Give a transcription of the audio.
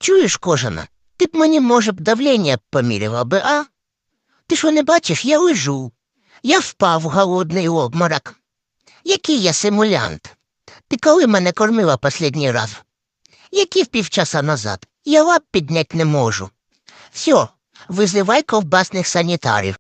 Чуєш, кожана, ти б мені, може б, давлення поміряла би, а? Ти що не бачиш, я лежу. Я впав в голодний обморок. Який я симулянт? Ти коли мене кормила останній раз? Які півчаса назад? Я лап піднять не можу. Все, визивай ковбасних санітарів.